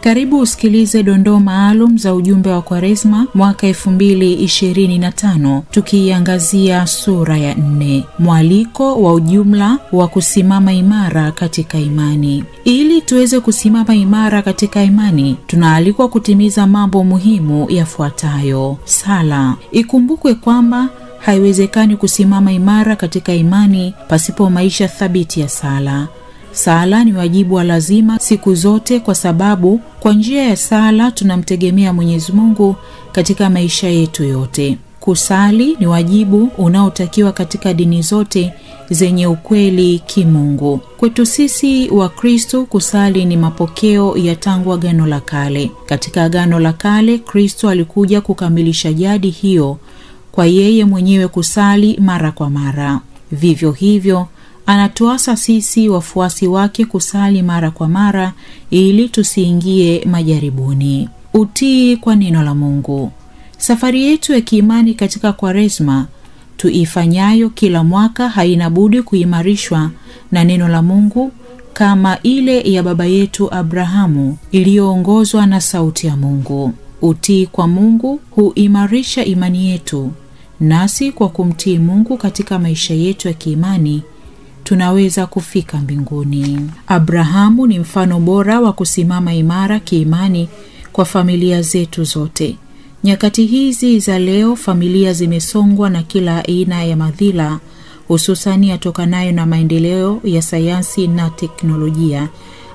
Karibu usikilize dondoo maalum za ujumbe wa Kwaresma mwaka 2025, tukiangazia sura ya 4, mwaliko wa ujumla wa kusimama imara katika imani. Ili tuweze kusimama imara katika imani, tunaalikwa kutimiza mambo muhimu yafuatayo. Sala. Ikumbukwe kwamba haiwezekani kusimama imara katika imani pasipo maisha thabiti ya sala. Sala ni wajibu wa lazima siku zote, kwa sababu kwa njia ya sala tunamtegemea Mwenyezi Mungu katika maisha yetu yote. Kusali ni wajibu unaotakiwa katika dini zote zenye ukweli kimungu. Kwetu sisi wa Kristo, kusali ni mapokeo ya tangu Agano la Kale. Katika Agano la Kale, Kristo alikuja kukamilisha jadi hiyo kwa yeye mwenyewe kusali mara kwa mara. Vivyo hivyo, anatuasa sisi wafuasi wake kusali mara kwa mara ili tusiingie majaribuni. Utii kwa neno la Mungu. Safari yetu ya kiimani katika Kwaresma tuifanyayo kila mwaka haina budi kuimarishwa na neno la Mungu, kama ile ya baba yetu Abrahamu iliyoongozwa na sauti ya Mungu. Utii kwa Mungu huimarisha imani yetu, nasi kwa kumtii Mungu katika maisha yetu ya kiimani tunaweza kufika mbinguni. Abrahamu ni mfano bora wa kusimama imara kiimani kwa familia zetu zote. Nyakati hizi za leo, familia zimesongwa na kila aina ya madhila, hususani yatokanayo na maendeleo ya sayansi na teknolojia,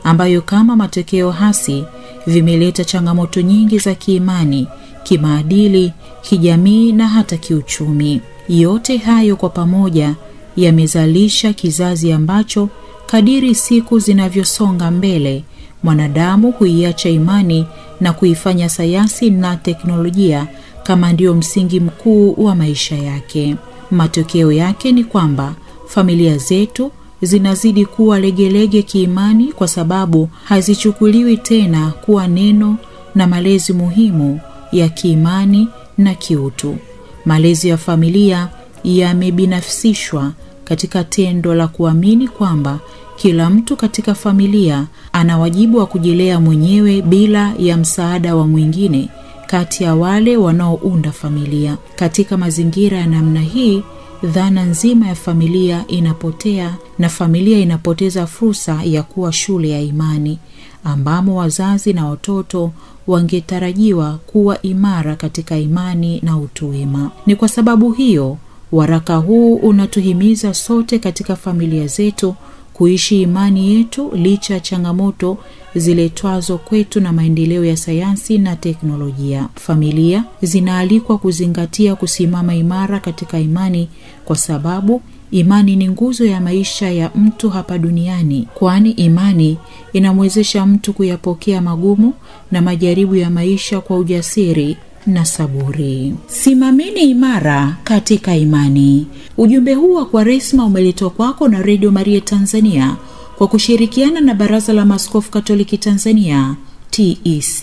ambayo kama matokeo hasi vimeleta changamoto nyingi za kiimani, kimaadili, kijamii na hata kiuchumi. Yote hayo kwa pamoja yamezalisha kizazi ambacho kadiri siku zinavyosonga mbele, mwanadamu huiacha imani na kuifanya sayansi na teknolojia kama ndio msingi mkuu wa maisha yake. Matokeo yake ni kwamba familia zetu zinazidi kuwa legelege kiimani, kwa sababu hazichukuliwi tena kuwa neno na malezi muhimu ya kiimani na kiutu. Malezi ya familia yamebinafsishwa katika tendo la kuamini kwamba kila mtu katika familia ana wajibu wa kujilea mwenyewe bila ya msaada wa mwingine kati ya wale wanaounda familia. Katika mazingira ya namna hii, dhana nzima ya familia inapotea na familia inapoteza fursa ya kuwa shule ya imani, ambamo wazazi na watoto wangetarajiwa kuwa imara katika imani na utu wema. Ni kwa sababu hiyo waraka huu unatuhimiza sote katika familia zetu kuishi imani yetu licha ya changamoto ziletwazo kwetu na maendeleo ya sayansi na teknolojia. Familia zinaalikwa kuzingatia kusimama imara katika imani, kwa sababu imani ni nguzo ya maisha ya mtu hapa duniani, kwani imani inamwezesha mtu kuyapokea magumu na majaribu ya maisha kwa ujasiri na saburi. Simameni imara katika imani. Ujumbe huu wa Kwaresma umeletwa kwako na Radio Maria Tanzania kwa kushirikiana na Baraza la Maaskofu Katoliki Tanzania, TEC.